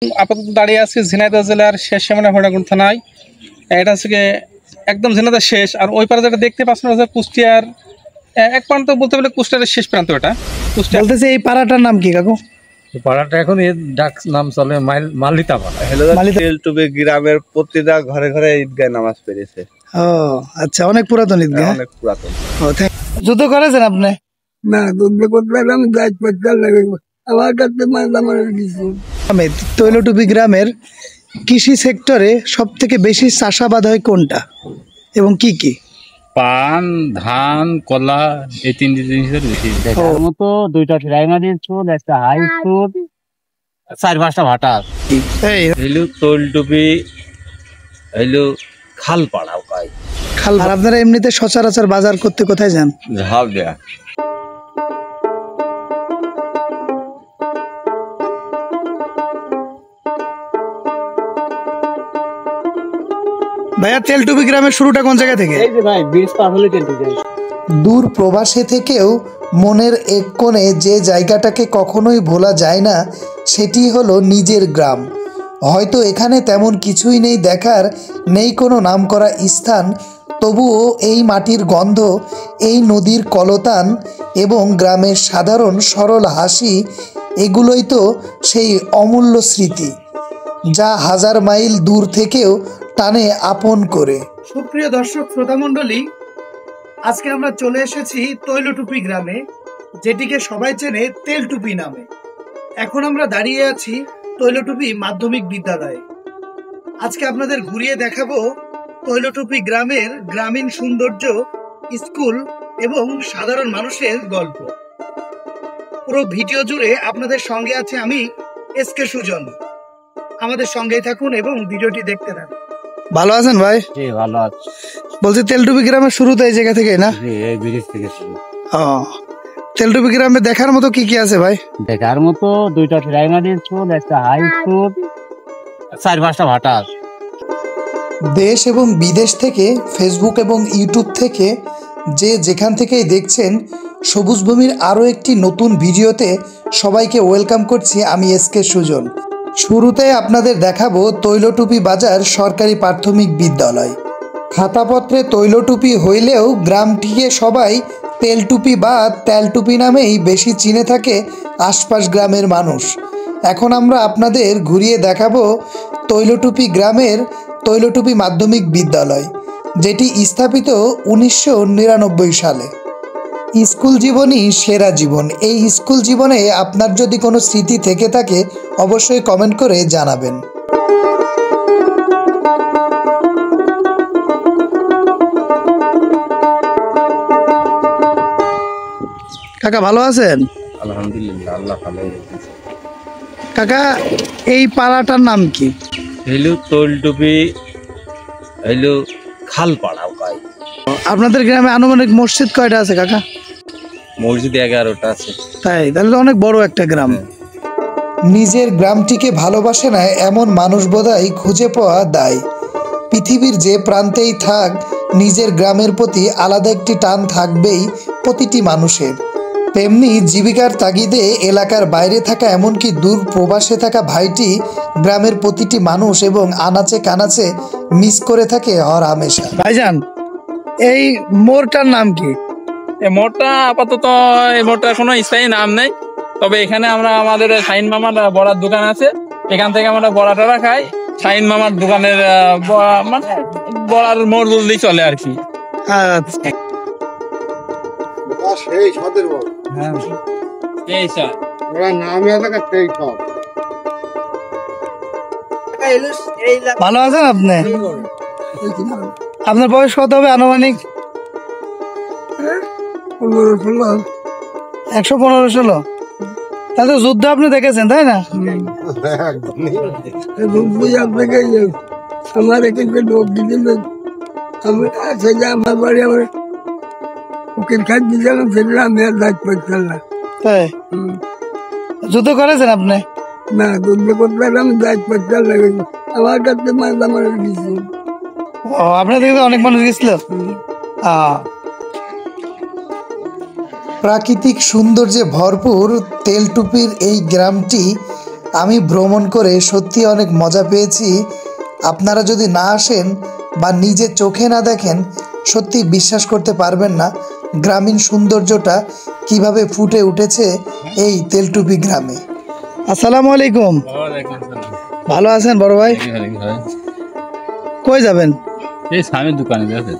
আপাতত দাঁড়িয়ে আছি ঝিনাইদহ জেলার শেষ সীমানা হরিণাকুণ্ড থানায়। এটা হচ্ছে একদম ঝিনাইদহ শেষ, আর ওই পারে যেটা দেখতে পাচ্ছেন হচ্ছে কুষ্টিয়ার এক প্রান্ত, বলতে গেলে কুষ্টিয়ারের শেষ প্রান্ত। এটা কুষ্টিয়া বলতেছে। এই পাড়াটার নাম কি কাকু? পাড়াটা এখন এর ডাক নাম চলে মালিতা পাড়া। তেলটুপি গ্রামের প্রতিটা ঘরে ঘরে ঈদগাহ নামাজ পড়েছে। ও আচ্ছা, অনেক পুরাতন ঈদগাহ। অনেক পুরাতন। যুদ্ধ করেছেন আপনি? না, যুদ্ধ করতে আমি দায়িত্ব লাগে আমার কাছে তৈলটুপি গ্রামের কৃষি সেক্টরে সব থেকে বেশি চাষাবাদ হয় কোনটা এবং কি কি? পান, ধান, কলা, এই তিনটি জিনিসের বেশি। তার মতো দুইটা প্রাইমারি স্কুল, একটা হাই স্কুল, 4-5টা ভাটা হইলো তৈলটুপি, হইলো খালপাড়া। খাল। আর আপনারা এমনিতে সচরাচর বাজার করতে কোথায় যান? ঝাল দেয়া। ভাইয়া, তেলটুপি গ্রামের শুরুটা কোন জায়গা থেকে? এই যে ভাই, ব্রিজ পার হলে তেলটুপি। দূর প্রবাসে থেকেও মনের এক কোণে যে জায়গাটাকে কখনোই ভোলা যায় না, সেটি হলো নিজের গ্রাম। হয়তো এখানে তেমন কিছুই নেই দেখার, নেই কোনো নামকরা স্থান, তবুও এই মাটির গন্ধ, এই নদীর কলতান এবং গ্রামের সাধারণ সরল হাসি, এগুলোই তো সেই অমূল্য স্মৃতি যা হাজার মাইল দূর থেকেও টানে আপন করে। সুপ্রিয় দর্শক শ্রোতা মণ্ডলী, আজকে আমরা চলে এসেছি তৈলটুপি গ্রামে, যেটিকে সবাই চেনে তেলটুপি নামে। এখন আমরা দাঁড়িয়ে আছি তৈলটুপি মাধ্যমিক বিদ্যালয়ে। আজকে আপনাদের ঘুরিয়ে দেখাবো তৈলটুপি গ্রামের গ্রামীণ সৌন্দর্য, স্কুল এবং সাধারণ মানুষের গল্প। পুরো ভিডিও জুড়ে আপনাদের সঙ্গে আছে আমি, এসকে সুজন। আমাদের সঙ্গেই থাকুন এবং ভিডিওটি দেখতে থাকুন। ভালো আছেন ভাই? জি, ভালো আছে। বলছি, তেলটুপি গ্রামের শুরুতে এই জায়গা থেকে না? জি, এই ব্রিজ থেকে শুরু। তেলটুপি গ্রামে দেখার মতো কি কি আছে ভাই? দেখার মতো দুইটা প্রাইমারি স্কুল, একটা হাই স্কুল, 4-5টা ভাটা। দেশ এবং বিদেশ থেকে, ফেসবুক এবং ইউটিউব থেকে যে যেখান থেকেই দেখছেন, সবুজ ভূমির আরও একটি নতুন ভিডিওতে সবাইকে ওয়েলকাম করছি আমি, এসকে সুজন। শুরুতে আপনাদের দেখাবো তৈলটুপি বাজার সরকারি প্রাথমিক বিদ্যালয়। খাতাপত্রে তৈলটুপি হইলেও গ্রামটিকে সবাই তেলটুপি বা তেলটুপি নামেই বেশি চিনে থাকে আশপাশ গ্রামের মানুষ। এখন আমরা আপনাদের ঘুরিয়ে দেখাবো তৈলটুপি গ্রামের তৈলটুপি মাধ্যমিক বিদ্যালয়, যেটি স্থাপিত 1999 সালে। স্কুল জীবনই সেরা জীবন। এই স্কুল জীবনে আপনার যদি কোনো স্মৃতি থেকে থাকে, অবশ্যই কমেন্ট করে জানাবেন। কাকা ভালো আছেন? আলহামদুলিল্লাহ, আল্লাহ ভালো রেখেছে। কাকা, এই পাড়াটার নাম কি? হইলো তৈলটুপি, হইলো খালপাড়া। আপনাদের গ্রামে আনুমানিক মসজিদ কয়টা আছে কাকা? মসজিদ 11টা আছে। তাই? তাহলে তো অনেক বড় একটা গ্রাম। নিজের গ্রামটিকে ভালোবাসে না এমন মানুষ বোধহয় খুঁজে পাওয়া দায়। পৃথিবীর যে প্রান্তেই থাক, নিজের গ্রামের প্রতি আলাদা একটি টান থাকবেই প্রতিটি মানুষের। তেমনি জীবিকার তাগিদে এলাকার বাইরে থাকা, এমনকি দূর প্রবাসে থাকা ভাইটি গ্রামের প্রতিটি মানুষ এবং আনাচে কানাচে মিস করে থাকে হর হামেশা। ভাইজান, এই মোড়টার নাম কি? এই মোড়টা আপাতত, এই মোড়টা কোনো স্থায়ী নাম নেই, তবে এখানে আমরা আমাদের শাহিন মামার বড়ার দোকান আছে, এখান থেকে আমরা বড়া টড়া খাই। শাহিন মামার দোকানের মানে বড়ার মোড় বললেই চলে আর কি। আচ্ছা, সেই সদের বড়। হ্যাঁ, এই স্যার ওরা নামে এলাকা সেই সব। ভালো আছেন আপনি? আপনার বয়স কত হবে আনুমানিক? 115-16। তাহলে যুদ্ধ আপনি দেখেছেন, তাই না? আমার এখানকার লোক দিয়েছিলেন, আমি আমার বাড়ি আমার উকিল খাট দিয়েছিলাম, সেটা আমি আর দায়িত্ব পাচ্ছিলাম। তাই? যুদ্ধ করেছেন আপনি? না, যুদ্ধ করতে আমি দায়িত্ব পাচ্ছিলাম, আমার কাছে আমার দিয়েছিল। ও, আপনার থেকে অনেক মানুষ গেছিল। প্রাকৃতিক সৌন্দর্যে ভরপুর তেলটুপির এই গ্রামটি আমি ভ্রমণ করে সত্যি অনেক মজা পেয়েছি। আপনারা যদি না আসেন বা নিজে চোখে না দেখেন সত্যি বিশ্বাস করতে পারবেন না গ্রামীণ সৌন্দর্যটা কিভাবে ফুটে উঠেছে এই তেলটুপি গ্রামে। আসসালামু আলাইকুম। ভালো আছেন বড় ভাই? কই যাবেন? এই সামনের দোকানে যাচ্ছে।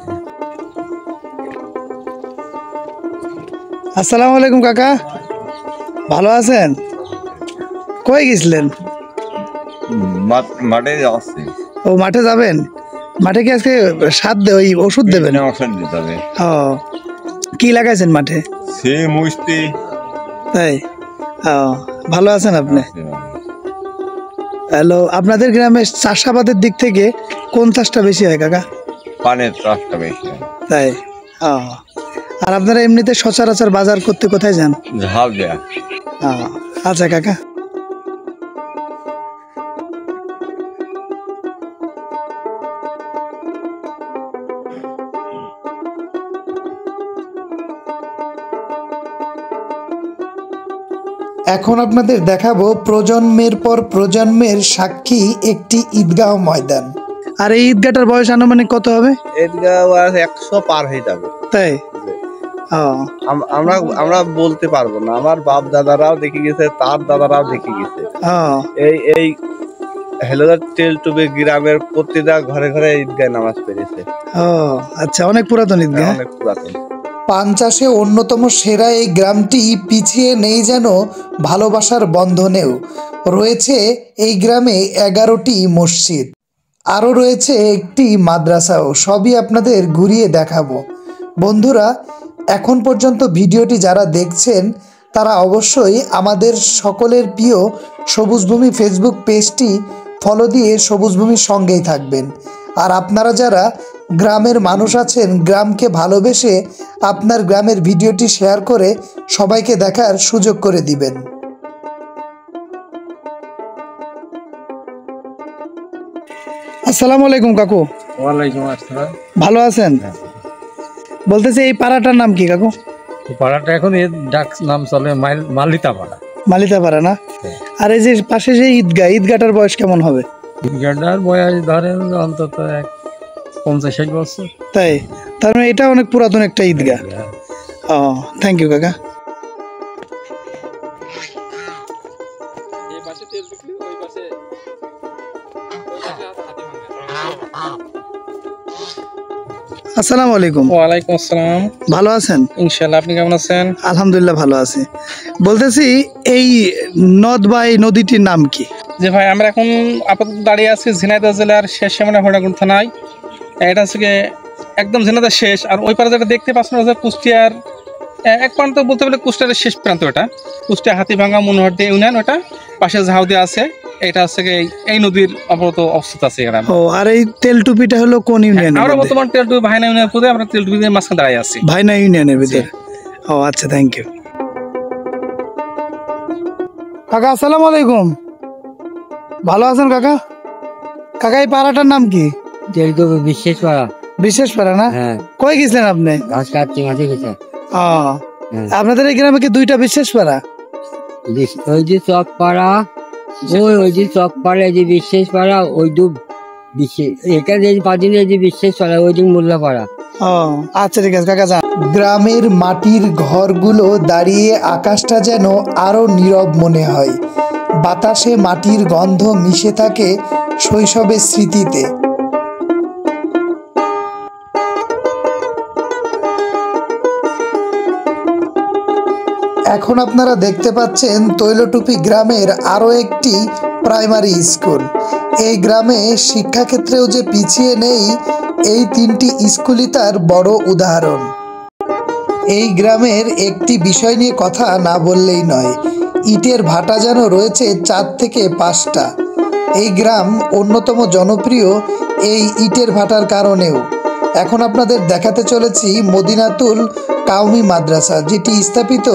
আসসালামু আলাইকুম কাকা, ভালো আছেন? কই গেছিলেন? মাঠে যাচ্ছে। ও মাঠে যাবেন? মাঠে কি আজকে সার ওই ওষুধ দেবেন? ওষুধ দিতে হবে। ও কি লাগাইছেন মাঠে? সে মুষ্টি। তাই? ও ভালো আছেন আপনি? হ্যালো, আপনাদের গ্রামে চাষাবাদের দিক থেকে কোন চাষটা বেশি হয় কাকা? পানের চাষটা বেশি হয়। তাই? ও আর আপনারা এমনিতে সচরাচর বাজার করতে কোথায় যান? ঝাল দেয়া। ও আচ্ছা কাকা। এখন আপনাদের দেখাবো প্রজন্মের পর প্রজন্মের সাক্ষী একটি ঈদগাহ ময়দান। আর এই ঈদগাহটার বয়স আনুমানিক কত হবে? ঈদগাহ 100 পার হয়ে যাবে। তাই? ও আমরা বলতে পারবো না। আমার বাপ দাদারাও দেখে গেছে, তার দাদারাও দেখে গেছে। ও এই হেলোদার তেলটুপি গ্রামের প্রতিটা ঘরে ঘরে ঈদগাহ নামাজ পড়েছে। ও আচ্ছা, অনেক পুরাতন ঈদগাহ। অনেক পুরাতন। পান চাষে অন্যতম সেরা এই গ্রামটি পিছিয়ে নেই যেন ভালোবাসার বন্ধনেও। রয়েছে এই গ্রামে 11টি মসজিদ, আরও রয়েছে একটি মাদ্রাসাও। সবই আপনাদের ঘুরিয়ে দেখাবো। বন্ধুরা, এখন পর্যন্ত ভিডিওটি যারা দেখছেন তারা অবশ্যই আমাদের সকলের প্রিয় সবুজভূমি ফেসবুক পেজটি ফলো দিয়ে সবুজভূমির সঙ্গেই থাকবেন। আর আপনারা যারা গ্রামের মানুষ আছেন, গ্রামকে ভালোবেসে আপনার গ্রামের ভিডিওটি শেয়ার করে সবাইকে দেখার সুযোগ করে দিবেন। আসসালামু আলাইকুম কাকু। ওয়ালাইকুম আসসালাম। ভালো আছেন? বলতেছি এই পাড়াটার নাম কি কাকু? পাড়াটা এখন এর ডাক নাম চলে মালিতা পাড়া। মালিতা পাড়া না? আর এই যে পাশে যে ঈদগাহটার বয়স কেমন হবে? ঈদগাহটার বয়স ধরেন অন্তত 50-60 বছর। তাই? তার মানে এটা অনেক পুরাতন একটা ঈদগাহ। ও থ্যাংক ইউ কাকা। এই পাশে তেলটুপি, ওই পাশে আসসালামু আলাইকুম। ওয়ালাইকুম আসসালাম। ভালো আছেন? ইনশাআল্লাহ, আপনি কেমন আছেন? আলহামদুলিল্লাহ ভালো আছি। বলতেছি এই নদ বা এই নদীটির নাম কি? যে ভাই, আমরা এখন আপাতত দাঁড়িয়ে আছি ঝিনাইদহ জেলার শেষ সীমানা হরিণাকুণ্ড থানায়। এটা হচ্ছে গিয়ে একদম ঝিনাইদহ শেষ। আর ওই পারে যেটা দেখতে পাচ্ছেন হচ্ছে কুষ্টিয়ার এক প্রান্ত, বলতে গেলে কুষ্টিয়ারের শেষ প্রান্ত। এটা কুষ্টিয়া হাতিভাঙ্গা মনোহরদী ইউনিয়ন, ওটা পাশে ঝাউদিয়া আছে। এটা হচ্ছে গিয়ে এই নদীর আপাতত অবস্থিত আছে এখানে। ও আর এই তেলটুপিটা হলো কোন ইউনিয়নের? আমরা বর্তমান তেলটুপি ভাইনা ইউনিয়নের পদে, আমরা তেলটুপির মাঝখানে দাঁড়িয়ে আছি। ভাইনা ইউনিয়নের ভিতর? ও আচ্ছা, থ্যাংক ইউ কাকা। আসসালামু আলাইকুম। ভালো আছেন কাকা? কাকা এই পাড়াটার নাম কি? তেলটুপি বিশেষ পাড়া। বিশেষ পাড়া না? হ্যাঁ। কই গেছিলেন আপনি? ঘাস কাটতে মাঝে গেছে। ও আপনাদের এই গ্রামে কি দুইটা বিশেষ পাড়া? ওই যে চক পাড়া, ওই যে চক পাড়া, এই যে বিশেষ পাড়া, ওই দু বিশেষ, এটা যে পাঁচদিন এই যে বিশেষ পাড়া, ওই যে মোল্লা পাড়া। ও আচ্ছা, ঠিক আছে কাকা যান। গ্রামের মাটির ঘরগুলো দাঁড়িয়ে আকাশটা যেন আরো নীরব মনে হয়। বাতাসে মাটির গন্ধ মিশে থাকে শৈশবের স্মৃতিতে। এখন আপনারা দেখতে পাচ্ছেন তৈলটুপি গ্রামের আরো একটি প্রাইমারি স্কুল। এই গ্রামে শিক্ষাক্ষেত্রেও যে পিছিয়ে নেই, এই 3টি স্কুলই তার বড় উদাহরণ। এই গ্রামের একটি বিষয় নিয়ে কথা না বললেই নয়, ইটের ভাটা যেন রয়েছে 4 থেকে 5টা। এই গ্রাম অন্যতম জনপ্রিয় এই ইটের ভাটার কারণেও। এখন আপনাদের দেখাতে চলেছি মদিনাতুল কাউমি মাদ্রাসা, যেটি স্থাপিত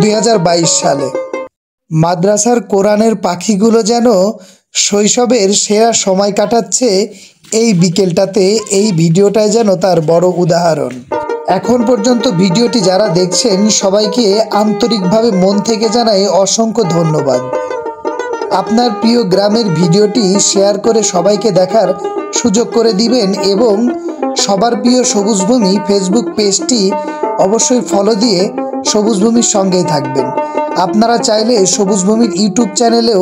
2022 সালে। মাদ্রাসার কোরআনের পাখিগুলো যেন শৈশবের সেরা সময় কাটাচ্ছে এই বিকেলটাতে। এই ভিডিওটাই যেন তার বড় উদাহরণ। এখন পর্যন্ত ভিডিওটি যারা দেখছেন সবাইকে আন্তরিকভাবে মন থেকে জানাই অসংখ্য ধন্যবাদ। আপনার প্রিয় গ্রামের ভিডিওটি শেয়ার করে সবাইকে দেখার সুযোগ করে দিবেন এবং সবার প্রিয় সবুজভূমি ফেসবুক পেজটি অবশ্যই ফলো দিয়ে সবুজভূমির সঙ্গেই থাকবেন। আপনারা চাইলে সবুজভূমির ইউটিউব চ্যানেলেও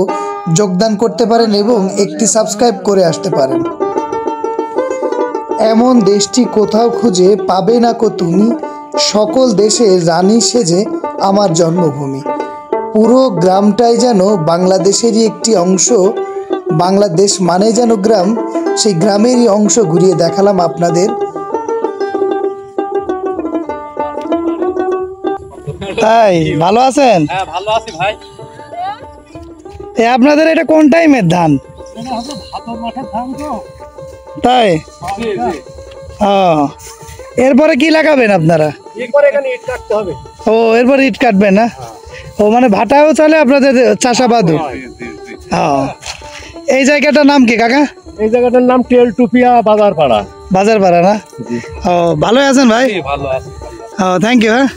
যোগদান করতে পারেন এবং একটি সাবস্ক্রাইব করে আসতে পারেন। এমন দেশটি কোথাও খুঁজে পাবে না কো তুমি, সকল দেশে রানী সেজে আমার জন্মভূমি। পুরো গ্রামটাই যেন বাংলাদেশেরই একটি অংশ, বাংলাদেশ মানে যেন গ্রাম, সেই গ্রামেরই অংশ ঘুরিয়ে দেখালাম আপনাদের। তাই ভালো আছেন? হ্যাঁ ভালো আছি ভাই। আপনাদের এটা কোন টাইমের ধান? তাই ও, এরপরে কি লাগাবেন আপনারা? ও এরপরে ইট কাটবেন না? ও মানে ভাটাও চলে আপনাদের চাষাবাদও? ও, এই জায়গাটার নাম কি কাকা? এই জায়গাটার নাম তেলটুপিয়া বাজারপাড়া। বাজারপাড়া না? ও, ভালোই আছেন ভাই? ভালো আছি। ও, থ্যাংক ইউ। হ্যাঁ।